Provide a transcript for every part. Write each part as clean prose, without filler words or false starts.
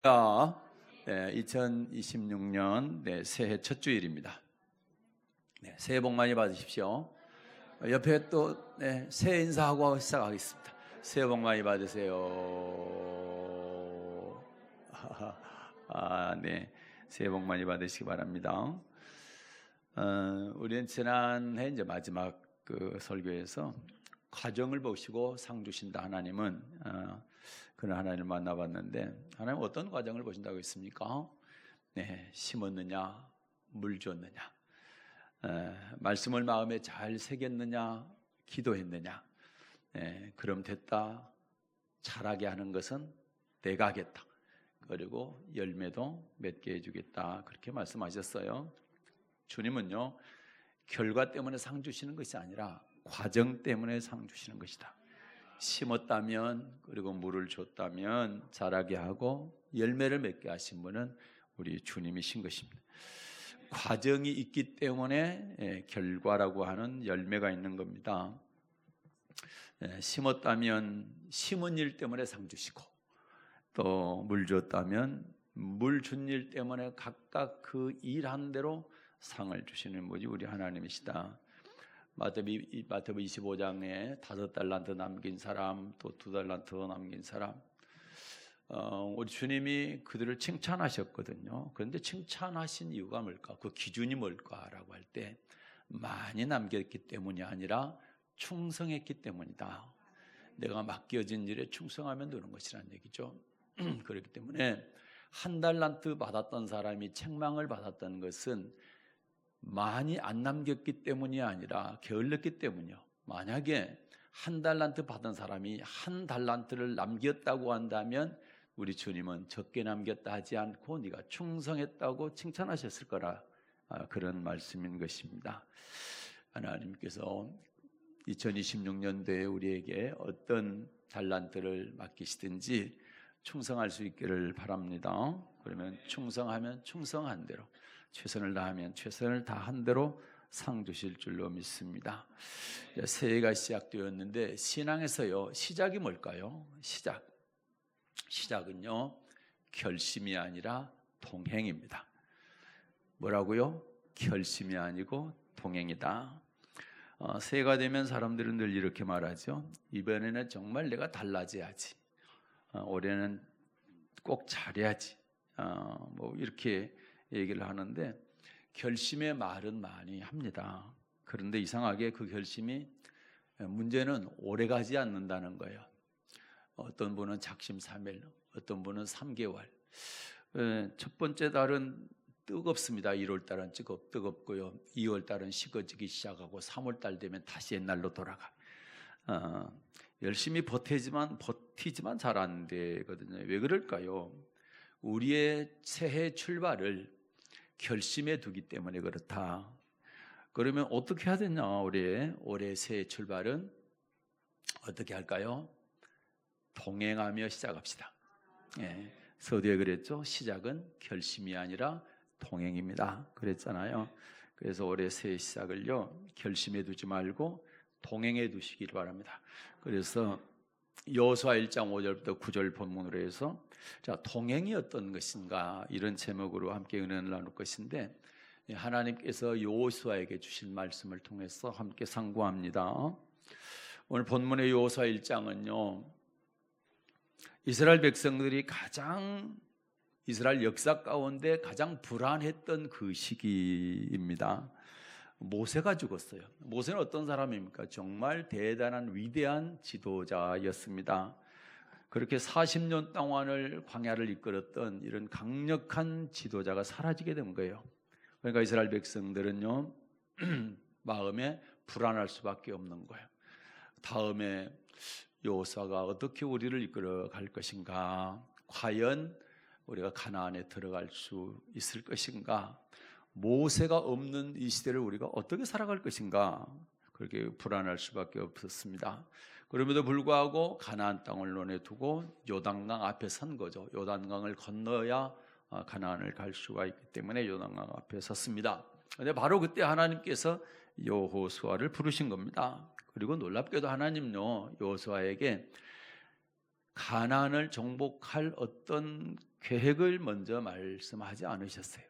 네, 2026년 새해 첫 주일입니다. 새해 복 많이 받으십시오. 옆에 또 새해 인사하고 시작하겠습니다. 새해 복 많이 받으세요. 네, 새해 복 많이 받으시기 바랍니다. 우리는 지난해 이제 마지막 그 설교에서 과정을 보시고 상 주신다 하나님은 그런 하나님을 만나봤는데, 하나님 어떤 과정을 보신다고 했습니까? 심었느냐, 물 줬느냐, 말씀을 마음에 잘 새겼느냐, 기도했느냐. 그럼 됐다, 자라게 하는 것은 내가 하겠다, 그리고 열매도 맺게 해주겠다, 그렇게 말씀하셨어요. 주님은요, 결과 때문에 상 주시는 것이 아니라 과정 때문에 상 주시는 것이다. 심었다면, 그리고 물을 줬다면 자라게 하고 열매를 맺게 하신 분은 우리 주님이신 것입니다. 과정이 있기 때문에 결과라고 하는 열매가 있는 겁니다. 심었다면 심은 일 때문에 상 주시고, 또 물 줬다면 물 준 일 때문에 각각 그 일한 대로 상을 주시는 분이 우리 하나님이시다. 마태복음 25장에 5달란트 남긴 사람, 또 2달란트 남긴 사람, 우리 주님이 그들을 칭찬하셨거든요. 그런데 칭찬하신 이유가 뭘까? 그 기준이 뭘까라고 할 때, 많이 남겼기 때문이 아니라 충성했기 때문이다. 내가 맡겨진 일에 충성하면 되는 것이라는 얘기죠. 그렇기 때문에 1달란트 받았던 사람이 책망을 받았던 것은 많이 안 남겼기 때문이 아니라 게을렀기 때문이요. 만약에 1달란트 받은 사람이 1달란트를 남겼다고 한다면 우리 주님은 적게 남겼다 하지 않고 네가 충성했다고 칭찬하셨을 거라, 그런 말씀인 것입니다. 하나님께서 2026년도에 우리에게 어떤 달란트를 맡기시든지 충성할 수 있기를 바랍니다. 그러면 충성하면 충성한 대로, 최선을 다하면 최선을 다한 대로 상 주실 줄로 믿습니다. 새해가 시작되었는데, 신앙에서요, 시작이 뭘까요? 시작은요, 결심이 아니라 동행입니다. 뭐라고요? 결심이 아니고 동행이다. 새해가 되면 사람들은 늘 이렇게 말하죠. 이번에는 정말 내가 달라져야지, 올해는 꼭 잘해야지, 뭐 이렇게 얘기를 하는데, 결심의 말은 많이 합니다. 그런데 이상하게 그 결심이, 문제는 오래가지 않는다는 거예요. 어떤 분은 작심삼일, 어떤 분은 3개월. 첫 번째 달은 뜨겁습니다. 1월 달은 뜨겁고요. 2월 달은 식어지기 시작하고 3월 달 되면 다시 옛날로 돌아가. 열심히 버티지만 잘 안 되거든요. 왜 그럴까요? 우리의 새해 출발을 결심해 두기 때문에 그렇다. 그러면 어떻게 해야 되냐? 올해 새해 출발은 어떻게 할까요? 동행하며 시작합시다. 서두에 그랬죠. 시작은 결심이 아니라 동행입니다. 그랬잖아요. 그래서 올해 새해 시작을요, 결심해 두지 말고 동행해 두시길 바랍니다. 그래서 여호수아 1장 5절부터 9절 본문으로 해서, 자, 동행이 어떤 것인가, 이런 제목으로 함께 은혜를 나눌 것인데, 하나님께서 여호수아에게 주신 말씀을 통해서 함께 상고합니다. 오늘 본문의 여호수아 1장은요, 이스라엘 백성들이 이스라엘 역사 가운데 가장 불안했던 그 시기입니다. 모세가 죽었어요. 모세는 어떤 사람입니까? 정말 대단한 위대한 지도자였습니다. 그렇게 40년 동안을 광야를 이끌었던 이런 강력한 지도자가 사라지게 된 거예요. 그러니까 이스라엘 백성들은요, 마음에 불안할 수밖에 없는 거예요. 다음에 여호수아가 어떻게 우리를 이끌어 갈 것인가? 과연 우리가 가나안에 들어갈 수 있을 것인가? 모세가 없는 이 시대를 우리가 어떻게 살아갈 것인가? 그렇게 불안할 수밖에 없었습니다. 그럼에도 불구하고 가나안 땅을 논해 두고 요단강 앞에 선 거죠. 요단강을 건너야 가나안을 갈 수가 있기 때문에 요단강 앞에 섰습니다. 그런데 바로 그때 하나님께서 여호수아를 부르신 겁니다. 그리고 놀랍게도 하나님요, 여호수아에게 가나안을 정복할 어떤 계획을 먼저 말씀하지 않으셨어요.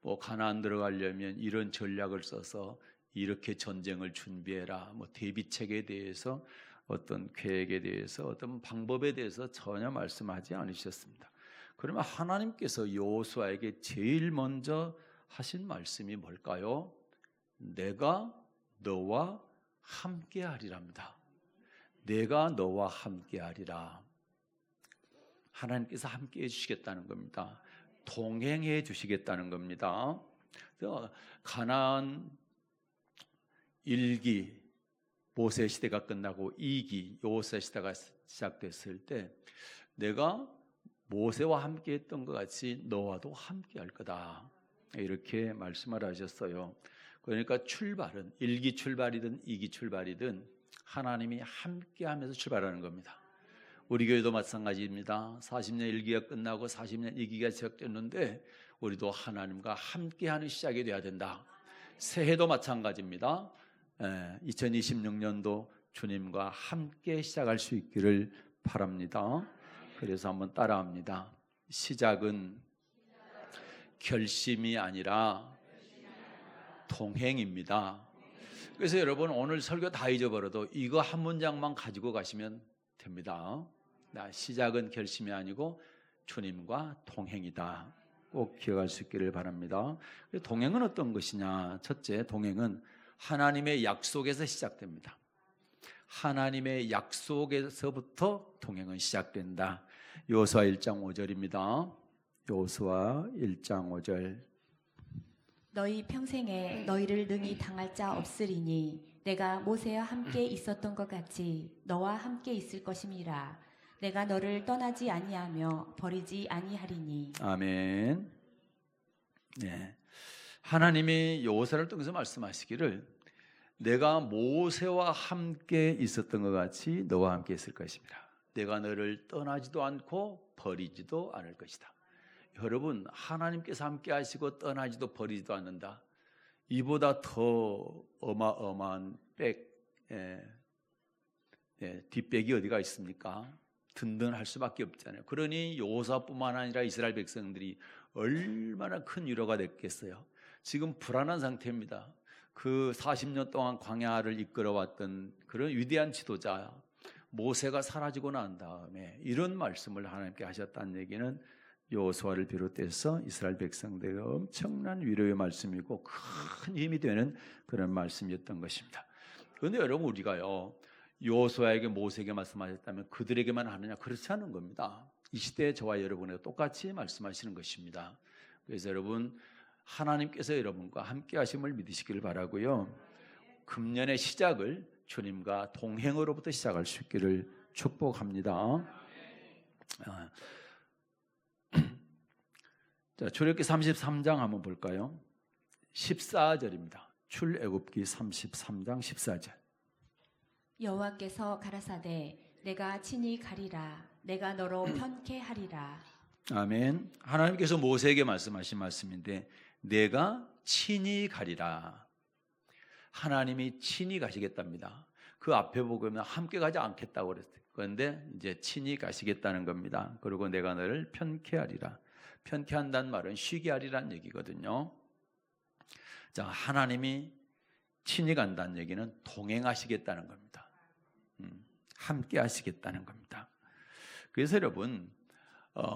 뭐 가나안 들어가려면 이런 전략을 써서 이렇게 전쟁을 준비해라, 뭐 대비책에 대해서 어떤 계획에 대해서 어떤 방법에 대해서 전혀 말씀하지 않으셨습니다. 그러면 하나님께서 여호수아에게 제일 먼저 하신 말씀이 뭘까요? 내가 너와 함께하리랍니다. 내가 너와 함께하리라. 하나님께서 함께해 주시겠다는 겁니다. 동행해 주시겠다는 겁니다. 가나안 1기 모세 시대가 끝나고 2기 여호수아 시대가 시작됐을 때 내가 모세와 함께 했던 것 같이 너와도 함께 할 거다, 이렇게 말씀을 하셨어요. 그러니까 출발은 1기 출발이든 2기 출발이든 하나님이 함께 하면서 출발하는 겁니다. 우리 교회도 마찬가지입니다. 40년 1기가 끝나고 40년 2기가 시작됐는데 우리도 하나님과 함께하는 시작이 돼야 된다. 새해도 마찬가지입니다. 2026년도 주님과 함께 시작할 수 있기를 바랍니다. 그래서 한번 따라합니다. 시작은 결심이 아니라 동행입니다. 그래서 여러분 오늘 설교 다 잊어버려도 이거 한 문장만 가지고 가시면 됩니다. 시작은 결심이 아니고 주님과 동행이다. 꼭 기억할 수 있기를 바랍니다. 동행은 어떤 것이냐? 첫째, 동행은 하나님의 약속에서 시작됩니다. 하나님의 약속에서부터 동행은 시작된다. 여호수아 1장 5절입니다. 여호수아 1장 5절. 너희 평생에 너희를 능히 당할 자 없으리니 내가 모세와 함께 있었던 것 같이 너와 함께 있을 것임이라. 내가 너를 떠나지 아니하며 버리지 아니하리니. 아멘. 네. 하나님이 여호수아를 통해서 말씀하시기를 내가 모세와 함께 있었던 것 같이 너와 함께 있을 것입니다. 내가 너를 떠나지도 않고 버리지도 않을 것이다. 여러분, 하나님께서 함께 하시고 떠나지도 버리지도 않는다. 이보다 더 어마어마한 뒷백이 어디가 있습니까? 든든할 수밖에 없잖아요. 그러니 여호수아뿐만 아니라 이스라엘 백성들이 얼마나 큰 위로가 됐겠어요. 지금 불안한 상태입니다. 그 40년 동안 광야를 이끌어왔던 그런 위대한 지도자 모세가 사라지고 난 다음에 이런 말씀을 하나님께 하셨다는 얘기는 여호수아를 비롯해서 이스라엘 백성들의 엄청난 위로의 말씀이고 큰 힘이 되는 그런 말씀이었던 것입니다. 그런데 여러분, 우리가요 여호수아에게 모세에게 말씀하셨다면 그들에게만 하느냐? 그렇지 않은 겁니다. 이 시대에 저와 여러분에게 똑같이 말씀하시는 것입니다. 그래서 여러분, 하나님께서 여러분과 함께 하심을 믿으시기를 바라고요. 금년의 시작을 주님과 동행으로부터 시작할 수 있기를 축복합니다. 자, 출애굽기 33장 한번 볼까요? 14절입니다. 출애굽기 33장 14절. 여호와께서 가라사대 내가 친히 가리라. 내가 너로 편케 하리라. 아멘. 하나님께서 모세에게 말씀하신 말씀인데 내가 친히 가리라. 하나님이 친히 가시겠답니다. 그 앞에 보면 함께 가지 않겠다고 그랬어요. 그런데 이제 친히 가시겠다는 겁니다. 그리고 내가 너를 편케 하리라. 편케 한다는 말은 쉬게 하리라는 얘기거든요. 자, 하나님이 친히 간다는 얘기는 동행하시겠다는 겁니다. 함께 하시겠다는 겁니다. 그래서 여러분,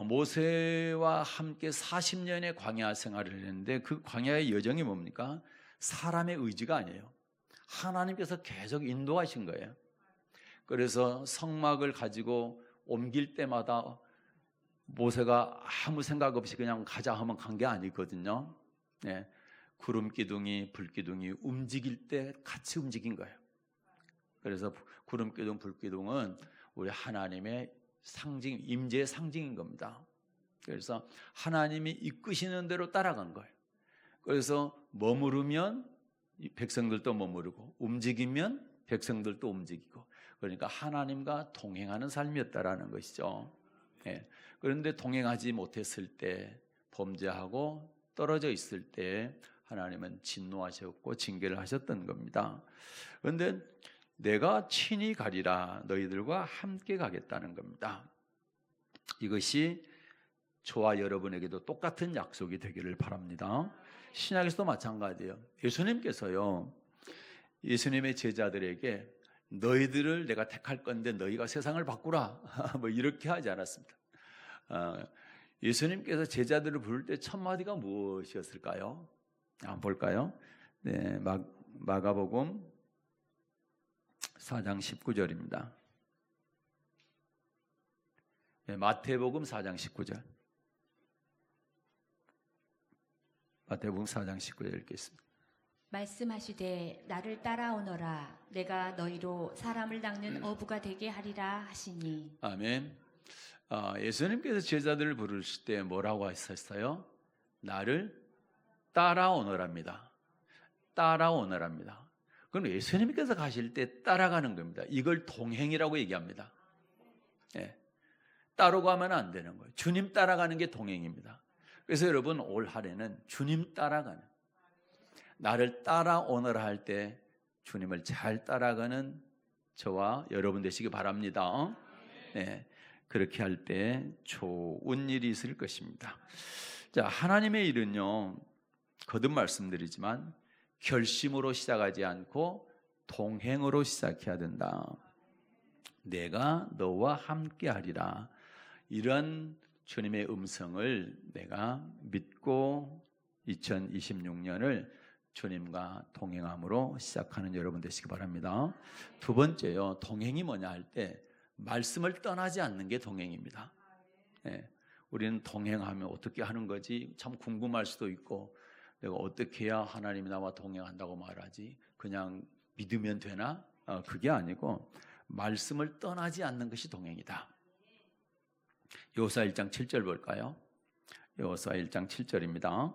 모세와 함께 40년의 광야 생활을 했는데 그 광야의 여정이 뭡니까? 사람의 의지가 아니에요. 하나님께서 계속 인도하신 거예요. 그래서 성막을 가지고 옮길 때마다 모세가 아무 생각 없이 그냥 가자 하면 간 게 아니거든요. 네. 구름 기둥이 불 기둥이 움직일 때 같이 움직인 거예요. 그래서 구름 기둥 불 기둥은 우리 하나님의 상징, 임재의 상징인 겁니다. 그래서 하나님이 이끄시는 대로 따라간 거예요. 그래서 머무르면 백성들도 머무르고 움직이면 백성들도 움직이고, 그러니까 하나님과 동행하는 삶이었다라는 것이죠. 예. 그런데 동행하지 못했을 때, 범죄하고 떨어져 있을 때 하나님은 진노하셨고 징계를 하셨던 겁니다. 그런데 내가 친히 가리라. 너희들과 함께 가겠다는 겁니다. 이것이 저와 여러분에게도 똑같은 약속이 되기를 바랍니다. 신약에서도 마찬가지예요. 예수님께서요, 예수님의 제자들에게 너희들을 내가 택할 건데 너희가 세상을 바꾸라 뭐 이렇게 하지 않았습니다. 예수님께서 제자들을 부를 때 첫 마디가 무엇이었을까요? 한번 볼까요? 네, 마가복음 4장 19절입니다. 네, 마태복음 4장 19절. 마태복음 4장 19절 읽겠습니다. 말씀하시되 나를 따라오너라. 내가 너희로 사람을 닦는 어부가 되게 하리라 하시니. 아멘. 예수님께서 제자들을 부르실 때 뭐라고 하셨어요? 나를 따라오너랍니다. 따라오너랍니다. 그럼 예수님께서 가실 때 따라가는 겁니다. 이걸 동행이라고 얘기합니다. 네. 따로 가면 안 되는 거예요. 주님 따라가는 게 동행입니다. 그래서 여러분 올 한해는 주님 따라가는, 나를 따라오너라 할 때 주님을 잘 따라가는 저와 여러분 되시기 바랍니다. 네. 그렇게 할 때 좋은 일이 있을 것입니다. 자, 하나님의 일은요, 거듭 말씀드리지만 결심으로 시작하지 않고 동행으로 시작해야 된다. 내가 너와 함께 하리라. 이런 주님의 음성을 내가 믿고 2026년을 주님과 동행함으로 시작하는 여러분 되시기 바랍니다. 두 번째요, 동행이 뭐냐 할 때 말씀을 떠나지 않는 게 동행입니다. 네, 우리는 동행하면 어떻게 하는 거지 참 궁금할 수도 있고, 내가 어떻게 해야 하나님이 나와 동행한다고 말하지? 그냥 믿으면 되나? 그게 아니고 말씀을 떠나지 않는 것이 동행이다. 여호수아 1장 7절 볼까요? 여호수아 1장 7절입니다.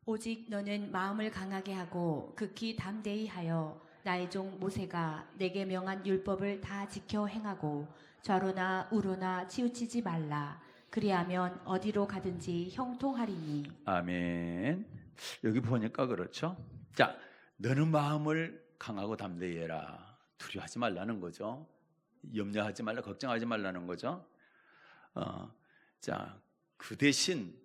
오직 너는 마음을 강하게 하고 극히 담대히 하여 나의 종 모세가 내게 명한 율법을 다 지켜 행하고 좌로나 우로나 치우치지 말라. 그리하면 어디로 가든지 형통하리니. 아멘. 여기 보니까 그렇죠. 자, 너는 마음을 강하고 담대히 해라. 두려워하지 말라는 거죠. 염려하지 말라, 걱정하지 말라는 거죠. 자, 그 대신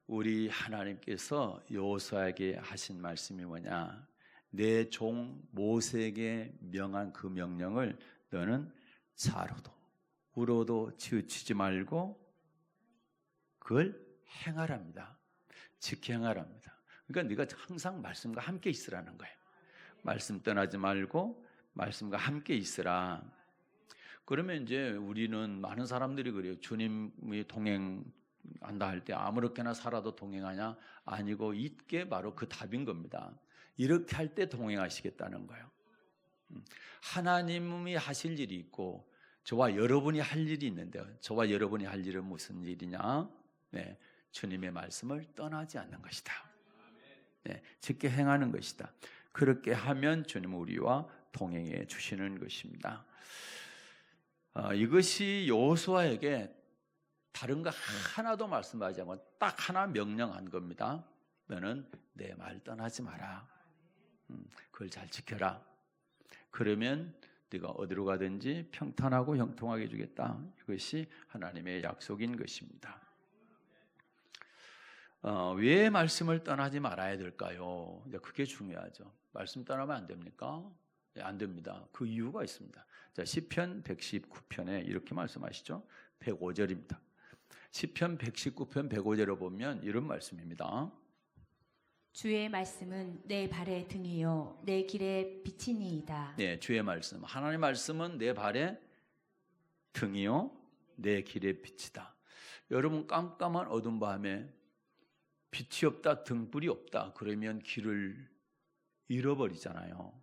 우리 하나님께서 여호수아에게 하신 말씀이 뭐냐? 내 종 모세에게 명한 그 명령을 너는 좌로도 우로도 치우치지 말고 그걸 행하랍니다. 지켜 행하랍니다. 그러니까 네가 항상 말씀과 함께 있으라는 거예요. 말씀 떠나지 말고 말씀과 함께 있으라. 그러면 이제 우리는 많은 사람들이 그래요. 주님이 동행한다 할 때 아무렇게나 살아도 동행하냐? 아니고 이게 바로 그 답인 겁니다. 이렇게 할 때 동행하시겠다는 거예요. 하나님이 하실 일이 있고 저와 여러분이 할 일이 있는데요. 저와 여러분이 할 일은 무슨 일이냐? 네, 주님의 말씀을 떠나지 않는 것이다. 네, 지켜 행하는 것이다. 그렇게 하면 주님은 우리와 동행해 주시는 것입니다. 이것이 여호수아에게 다른 거 하나도 말씀하지 않고 딱 하나 명령한 겁니다. 너는 내 말 떠나지 마라. 그걸 잘 지켜라. 그러면 네가 어디로 가든지 평탄하고 형통하게 해주겠다. 이것이 하나님의 약속인 것입니다. 왜 말씀을 떠나지 말아야 될까요? 그게 중요하죠. 말씀 떠나면 안 됩니까? 네, 안 됩니다. 그 이유가 있습니다. 자, 시편 119편에 이렇게 말씀하시죠. 105절입니다. 시편 119편 105절을 보면 이런 말씀입니다. 주의 말씀은 내 발의 등이요 내 길의 빛이니이다. 네, 주의 말씀, 하나님의 말씀은 내 발의 등이요 내 길의 빛이다. 여러분, 깜깜한 어두운 밤에 빛이 없다, 등불이 없다, 그러면 길을 잃어버리잖아요.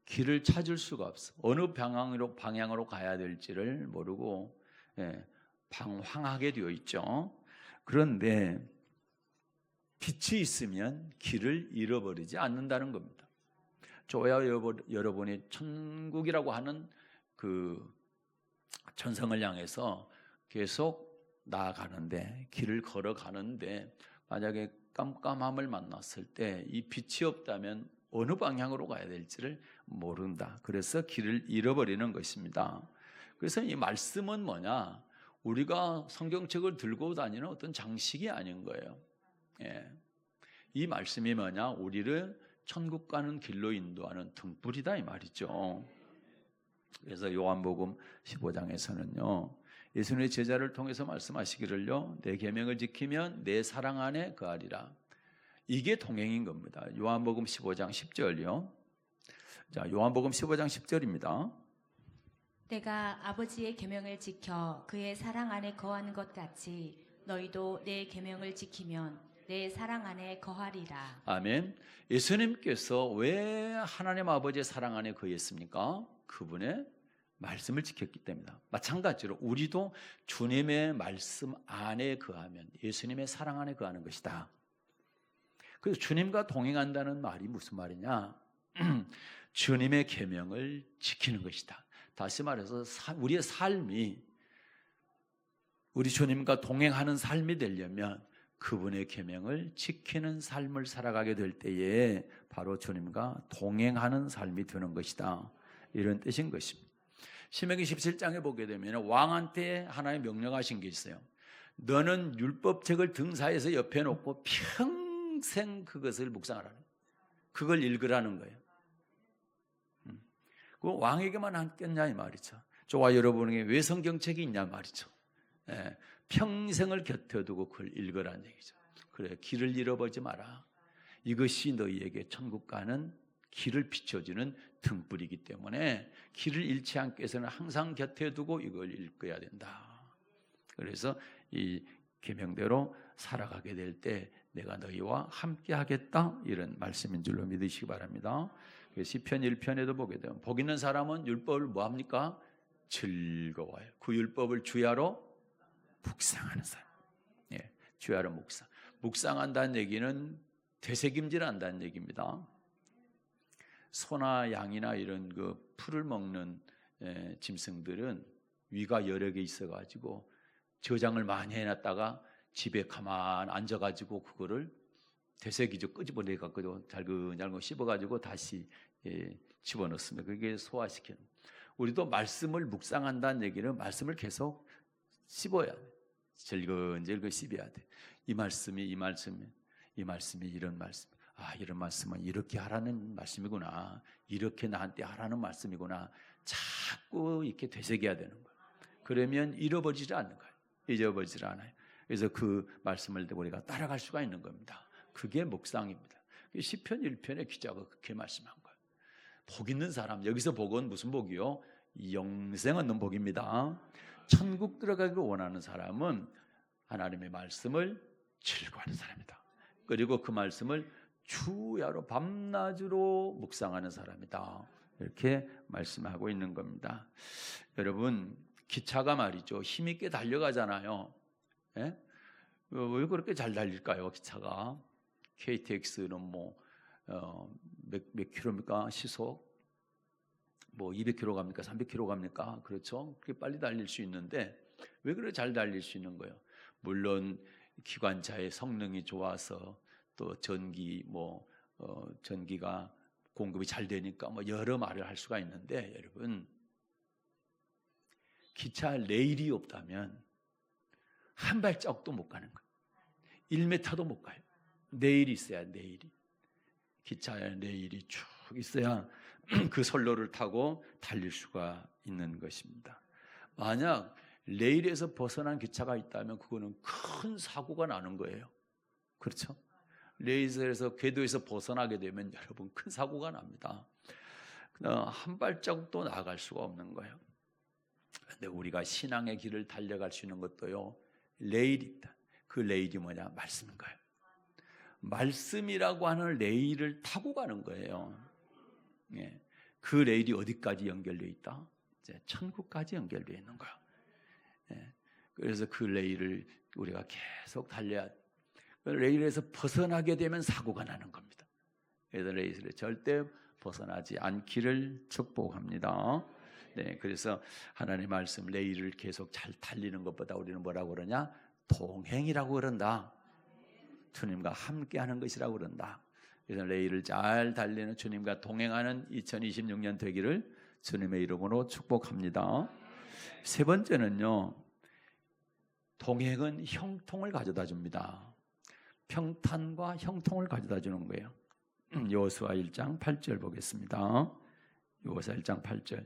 길을 찾을 수가 없어. 어느 방향으로 가야 될지를 모르고 방황하게 되어 있죠. 그런데 빛이 있으면 길을 잃어버리지 않는다는 겁니다. 저와 여러분이 천국이라고 하는 그 천성을 향해서 계속 나아가는데, 길을 걸어가는데 만약에 깜깜함을 만났을 때 이 빛이 없다면 어느 방향으로 가야 될지를 모른다. 그래서 길을 잃어버리는 것입니다. 그래서 이 말씀은 뭐냐? 우리가 성경책을 들고 다니는 어떤 장식이 아닌 거예요. 예. 이 말씀이 뭐냐? 우리를 천국 가는 길로 인도하는 등불이다 이 말이죠. 그래서 요한복음 15장에서는요. 예수님의 제자를 통해서 말씀하시기를요. 내 계명을 지키면 내 사랑 안에 거하리라. 이게 동행인 겁니다. 요한복음 15장 10절이요. 자, 요한복음 15장 10절입니다. 내가 아버지의 계명을 지켜 그의 사랑 안에 거하는 것 같이 너희도 내 계명을 지키면 내 사랑 안에 거하리라. 아멘. 예수님께서 왜 하나님 아버지의 사랑 안에 거했습니까? 그분의 말씀을 지켰기 때문이다. 마찬가지로 우리도 주님의 말씀 안에 거하면 예수님의 사랑 안에 거하는 것이다. 그래서 주님과 동행한다는 말이 무슨 말이냐? 주님의 계명을 지키는 것이다. 다시 말해서 우리의 삶이 우리 주님과 동행하는 삶이 되려면 그분의 계명을 지키는 삶을 살아가게 될 때에 바로 주님과 동행하는 삶이 되는 것이다. 이런 뜻인 것입니다. 신명기 17장에 보게 되면 왕한테 하나님 명령하신 게 있어요. 너는 율법책을 등사해서 옆에 놓고 평생 그것을 묵상하라는 거예요. 그걸 읽으라는 거예요. 그 왕에게만 안겠냐 이 말이죠. 저와 여러분에게 왜 성경책이 있냐 말이죠. 예, 평생을 곁에 두고 그걸 읽으라는 얘기죠. 그래, 길을 잃어버리지 마라. 이것이 너희에게 천국 가는 길을 비춰주는 등불이기 때문에 길을 잃지 않게 해서는 항상 곁에 두고 이걸 읽어야 된다. 그래서 이 계명대로 살아가게 될 때 내가 너희와 함께 하겠다, 이런 말씀인 줄로 믿으시기 바랍니다. 시편 1편에도 보게 되면 복 있는 사람은 율법을 뭐합니까? 즐거워요. 그 율법을 주야로 묵상하는 사람. 예, 주야로 묵상한다는 얘기는 되새김질한다는 얘기입니다. 소나 양이나 이런 그 풀을 먹는 짐승들은 위가 여러 개 있어가지고 저장을 많이 해놨다가 집에 가만 앉아가지고 그거를 되새기죠. 끄집어내갖고 잘근잘근 씹어가지고 다시 집어넣습니다. 그게 소화시키는. 우리도 말씀을 묵상한다는 얘기는 말씀을 계속 씹어야 돼. 절근절근 씹어야 돼. 이 말씀이 이런 말씀. 아, 이런 말씀은 이렇게 하라는 말씀이구나. 이렇게 나한테 하라는 말씀이구나. 자꾸 이렇게 되새겨야 되는 거예요. 그러면 잃어버리지 않는 거예요. 잊어버리지 않아요. 그래서 그 말씀을 우리가 따라갈 수가 있는 겁니다. 그게 묵상입니다. 시편 1편의 기자가 그렇게 말씀한 거예요. 복 있는 사람, 여기서 복은 무슨 복이요? 영생 얻는 복입니다. 천국 들어가기를 원하는 사람은 하나님의 말씀을 즐거워하는 사람이다. 그리고 그 말씀을 주야로 밤낮으로 묵상하는 사람이다. 이렇게 말씀하고 있는 겁니다. 여러분, 기차가 말이죠, 힘있게 달려가잖아요. 예? 왜 그렇게 잘 달릴까요? 기차가 KTX는 몇 킬로입니까? 시속 200km 갑니까? 300km 갑니까? 그렇죠? 그렇게 빨리 달릴 수 있는데 왜 그렇게 잘 달릴 수 있는 거예요? 물론 기관차의 성능이 좋아서 또 전기가 공급이 잘 되니까 여러 말을 할 수가 있는데, 여러분, 기차 레일이 없다면 한 발자국도 못 가는 거예요. 1m도 못 가요. 레일이 있어야, 레일이. 기차에 레일이 쭉 있어야 그 선로를 타고 달릴 수가 있는 것입니다. 만약 레일에서 벗어난 기차가 있다면 그거는 큰 사고가 나는 거예요. 그렇죠? 레일에서 궤도에서 벗어나게 되면 여러분 큰 사고가 납니다. 한 발자국도 나아갈 수가 없는 거예요. 그런데 우리가 신앙의 길을 달려갈 수 있는 것도요, 레일이 있다. 그 레일이 뭐냐? 말씀인 거예요. 말씀이라고 하는 레일을 타고 가는 거예요. 예. 그 레일이 어디까지 연결되어 있다? 이제 천국까지 연결되어 있는 거야. 예. 그래서 그 레일을 우리가 계속 달려야 돼. 레일에서 벗어나게 되면 사고가 나는 겁니다. 그래서 레일에서 절대 벗어나지 않기를 축복합니다. 네, 그래서 하나님의 말씀 레일을 계속 잘 달리는 것보다 우리는 뭐라고 그러냐? 동행이라고 그런다. 주님과 함께하는 것이라고 그런다. 그래서 레일을 잘 달리는 주님과 동행하는 2026년 되기를 주님의 이름으로 축복합니다. 세 번째는요, 동행은 형통을 가져다 줍니다. 평탄과 형통을 가져다 주는 거예요. 여호수아 1장 8절 보겠습니다. 여호수아 1장 8절.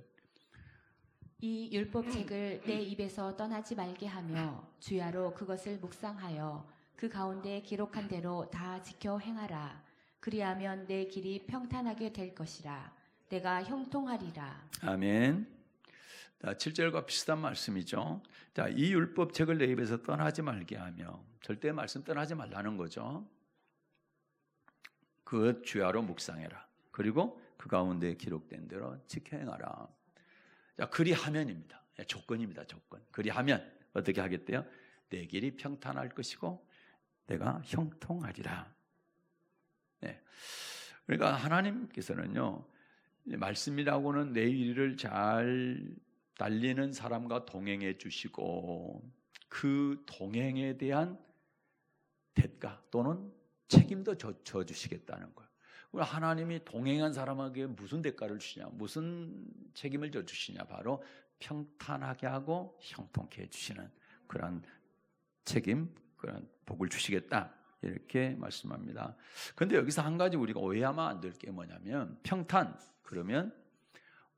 이 율법책을 내 입에서 떠나지 말게 하며 주야로 그것을 묵상하여 그 가운데 기록한 대로 다 지켜 행하라. 그리하면 내 길이 평탄하게 될 것이라. 내가 형통하리라. 아멘. 7절과 비슷한 말씀이죠. 자, 이 율법책을 내 입에서 떠나지 말게 하며, 절대 말씀 떠나지 말라는 거죠. 그 주야로 묵상해라. 그리고 그 가운데 기록된 대로 지켜 행하라. 자, 그리하면입니다. 조건입니다. 조건. 그리하면 어떻게 하겠대요? 내 길이 평탄할 것이고 내가 형통하리라. 네. 그러니까 하나님께서는요, 말씀이라고는 내 일을 잘 달리는 사람과 동행해 주시고 그 동행에 대한 대가 또는 책임도 져 주시겠다는 거예요. 하나님이 동행한 사람에게 무슨 대가를 주시냐, 무슨 책임을 져 주시냐, 바로 평탄하게 하고 형통케 해 주시는 그런 책임, 그런 복을 주시겠다, 이렇게 말씀합니다. 그런데 여기서 한 가지 우리가 오해하면 안 될 게 뭐냐면, 평탄 그러면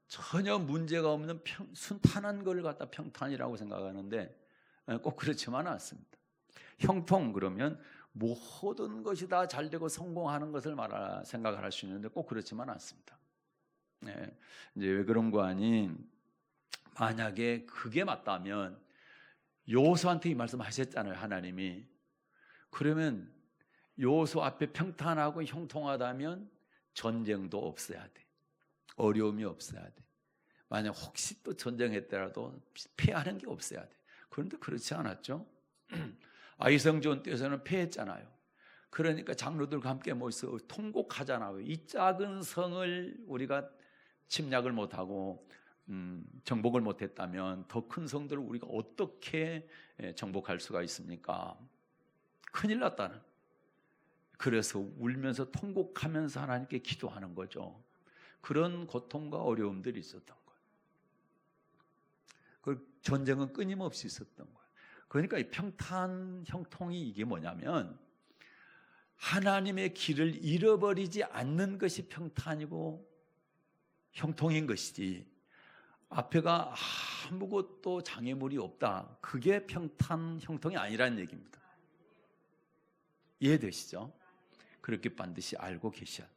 전혀 문제가 없는 순탄한 걸 갖다 평탄이라고 생각하는데 꼭 그렇지만은 않습니다. 형통 그러면 모든 것이 다 잘되고 성공하는 것을 생각을 할 수 있는데 꼭 그렇지만 않습니다. 네. 이제 왜 그런 거 아니? 만약에 그게 맞다면 여호수아한테 이 말씀 하셨잖아요, 하나님이. 그러면 여호수아 앞에 평탄하고 형통하다면 전쟁도 없어야 돼. 어려움이 없어야 돼. 만약 혹시 또 전쟁했더라도 패하는 게 없어야 돼. 그런데 그렇지 않았죠. 아이성전 때에서는 패했잖아요. 그러니까 장로들과 함께 모여서 통곡하잖아요. 이 작은 성을 우리가 침략을 못하고 정복을 못했다면 더 큰 성들을 우리가 어떻게 정복할 수가 있습니까? 큰일 났다는. 그래서 울면서 통곡하면서 하나님께 기도하는 거죠. 그런 고통과 어려움들이 있었던 거예요. 그 전쟁은 끊임없이 있었던 거예요. 그러니까 이 평탄, 형통이 이게 뭐냐면 하나님의 길을 잃어버리지 않는 것이 평탄이고 형통인 것이지, 앞에가 아무것도 장애물이 없다, 그게 평탄, 형통이 아니라는 얘기입니다. 이해되시죠? 그렇게 반드시 알고 계셔야.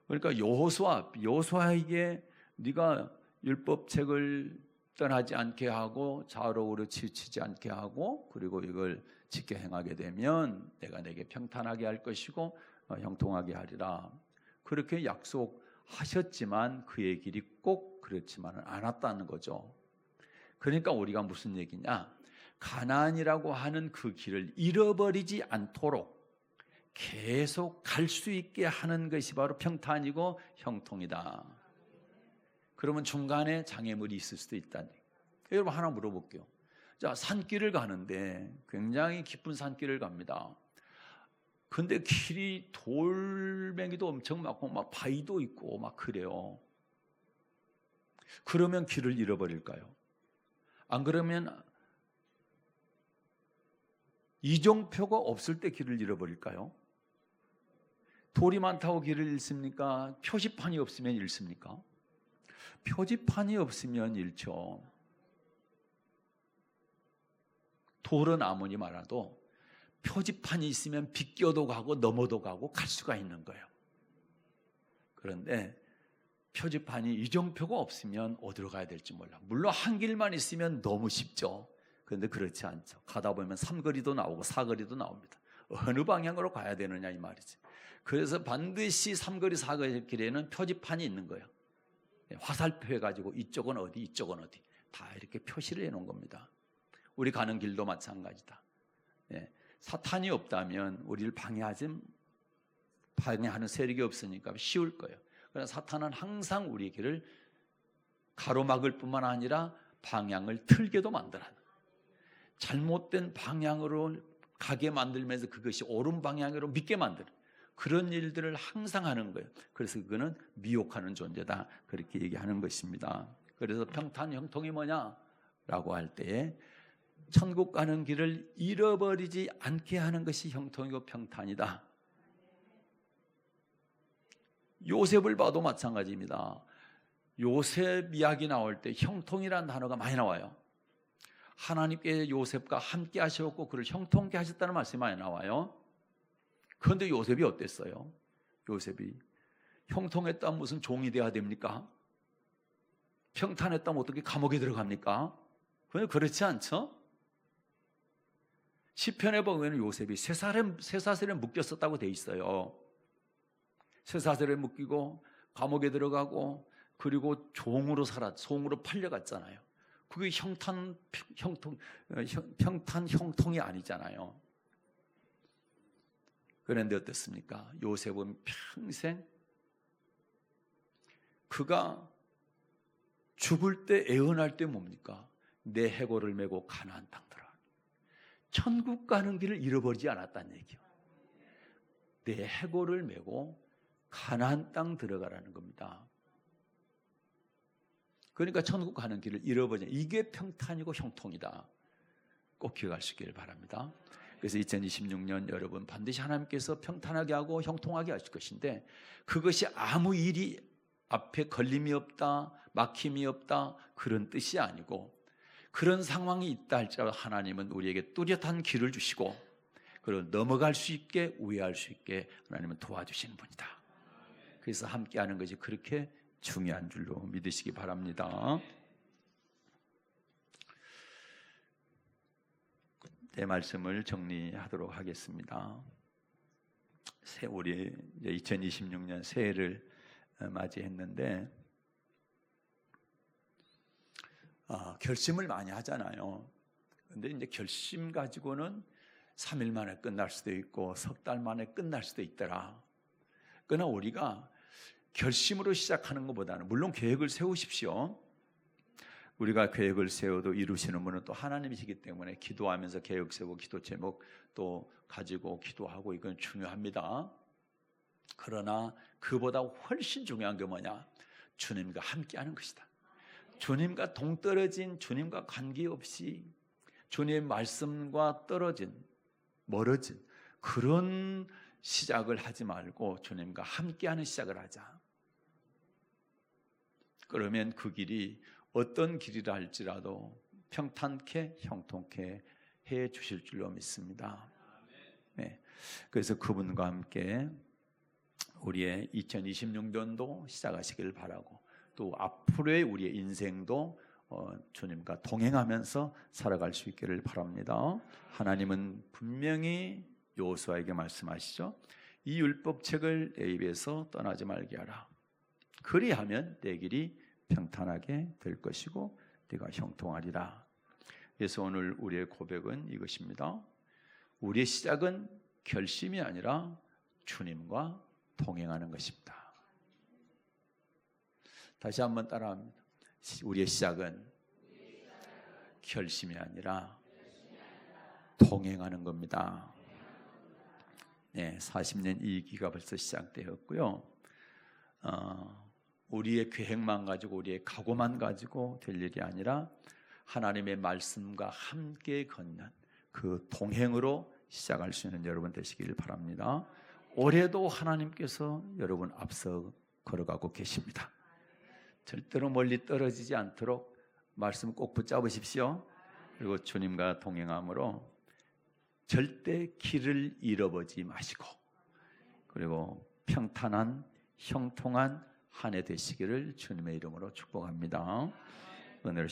그러니까 여호수아에게 네가 율법책을 떠나지 않게 하고 좌우로 치우치지 않게 하고 그리고 이걸 지켜 행하게 되면 내가 내게 평탄하게 할 것이고 형통하게 하리라, 그렇게 약속하셨지만 그의 길이 꼭 그렇지만은 않았다는 거죠. 그러니까 우리가 무슨 얘기냐, 가나안이라고 하는 그 길을 잃어버리지 않도록 계속 갈 수 있게 하는 것이 바로 평탄이고 형통이다. 그러면 중간에 장애물이 있을 수도 있다는 얘기예요. 여러분 하나 물어볼게요. 자, 산길을 가는데 굉장히 깊은 산길을 갑니다. 근데 길이 돌멩이도 엄청 많고 막 바위도 있고 막 그래요. 그러면 길을 잃어버릴까요? 안 그러면 이정표가 없을 때 길을 잃어버릴까요? 돌이 많다고 길을 잃습니까? 표지판이 없으면 잃습니까? 표지판이 없으면 잃죠. 돌은 아무리 많아도 표지판이 있으면 비껴도 가고 넘어도 가고 갈 수가 있는 거예요. 그런데 표지판이 이정표가 없으면 어디로 가야 될지 몰라. 물론 한 길만 있으면 너무 쉽죠. 그런데 그렇지 않죠. 가다 보면 삼거리도 나오고 사거리도 나옵니다. 어느 방향으로 가야 되느냐 이 말이지. 그래서 반드시 삼거리 사거리 길에는 표지판이 있는 거예요. 화살표 해가지고 이쪽은 어디 이쪽은 어디 다 이렇게 표시를 해놓은 겁니다. 우리 가는 길도 마찬가지다. 사탄이 없다면 우리를 방해하는 세력이 없으니까 쉬울 거예요. 그러나 사탄은 항상 우리 길을 가로막을 뿐만 아니라 방향을 틀게도 만들어요. 잘못된 방향으로 가게 만들면서 그것이 옳은 방향으로 믿게 만드는 그런 일들을 항상 하는 거예요. 그래서 그거는 미혹하는 존재다. 그렇게 얘기하는 것입니다. 그래서 평탄 형통이 뭐냐라고 할 때에 천국 가는 길을 잃어버리지 않게 하는 것이 형통이고 평탄이다. 요셉을 봐도 마찬가지입니다. 요셉 이야기 나올 때 형통이라는 단어가 많이 나와요. 하나님께 요셉과 함께 하셨고 그를 형통케 하셨다는 말씀이 많이 나와요. 그런데 요셉이 어땠어요? 요셉이 형통했다면 무슨 종이 돼야 됩니까? 평탄했다면 어떻게 감옥에 들어갑니까? 그렇지 않죠? 시편에 보면 요셉이 쇠사슬에 묶였었다고 돼 있어요. 쇠사슬에 묶이고 감옥에 들어가고 그리고 종으로 송으로 팔려갔잖아요. 그게 평탄 형통이 아니잖아요. 그런데 어떻습니까? 요셉은 평생 그가 죽을 때 애언할 때 뭡니까? 내 해골을 메고 가나안 땅 들어가. 천국 가는 길을 잃어버리지 않았다는 얘기요. 내 해골을 메고 가나안 땅 들어가라는 겁니다. 그러니까 천국 가는 길을 잃어버리지. 이게 평탄이고 형통이다. 꼭 기억할 수 있기를 바랍니다. 그래서 2026년 여러분 반드시 하나님께서 평탄하게 하고 형통하게 하실 것인데 그것이 아무 일이 앞에 걸림이 없다, 막힘이 없다 그런 뜻이 아니고 그런 상황이 있다 할지라도 하나님은 우리에게 뚜렷한 길을 주시고 그리고 넘어갈 수 있게 우회할 수 있게 하나님은 도와주시는 분이다. 그래서 함께하는 것이 그렇게 중요한 줄로 믿으시기 바랍니다. 내 말씀을 정리하도록 하겠습니다. 우리 2026년 새해를 맞이했는데 결심을 많이 하잖아요. 그런데 이제 결심 가지고는 3일 만에 끝날 수도 있고 석 달 만에 끝날 수도 있더라. 그러나 우리가 결심으로 시작하는 것보다는 물론 계획을 세우십시오. 우리가 계획을 세워도 이루시는 분은 또 하나님이시기 때문에 기도하면서 계획 세우고 기도 제목 또 가지고 기도하고 이건 중요합니다. 그러나 그보다 훨씬 중요한 게 뭐냐? 주님과 함께하는 것이다. 주님과 동떨어진 주님과 관계없이 주님의 말씀과 멀어진 그런 시작을 하지 말고 주님과 함께하는 시작을 하자. 그러면 그 길이 어떤 길이라 할지라도 평탄케 형통케 해 주실 줄로 믿습니다. 네. 그래서 그분과 함께 우리의 2026년도 시작하시길 바라고 또 앞으로의 우리의 인생도 주님과 동행하면서 살아갈 수 있기를 바랍니다. 하나님은 분명히 여호수아에게 말씀하시죠. 이 율법책을 내 입에서 떠나지 말게 하라. 그리하면 내 길이 평탄하게 될 것이고 네가 형통하리라. 그래서 오늘 우리의 고백은 이것입니다. 우리의 시작은 결심이 아니라 주님과 동행하는 것입니다. 다시 한번 따라합니다. 우리의 시작은 결심이 아니라 동행하는 겁니다. 네, 40년 이 기가 벌써 시작되었고요. 우리의 계획만 가지고 우리의 각오만 가지고 될 일이 아니라 하나님의 말씀과 함께 걷는 그 동행으로 시작할 수 있는 여러분 되시길 바랍니다. 올해도 하나님께서 여러분 앞서 걸어가고 계십니다. 절대로 멀리 떨어지지 않도록 말씀 꼭 붙잡으십시오. 그리고 주님과 동행함으로 절대 길을 잃어버리지 마시고 그리고 평탄한 형통한 한 해 되시기를 주님의 이름으로 축복합니다. 은혜를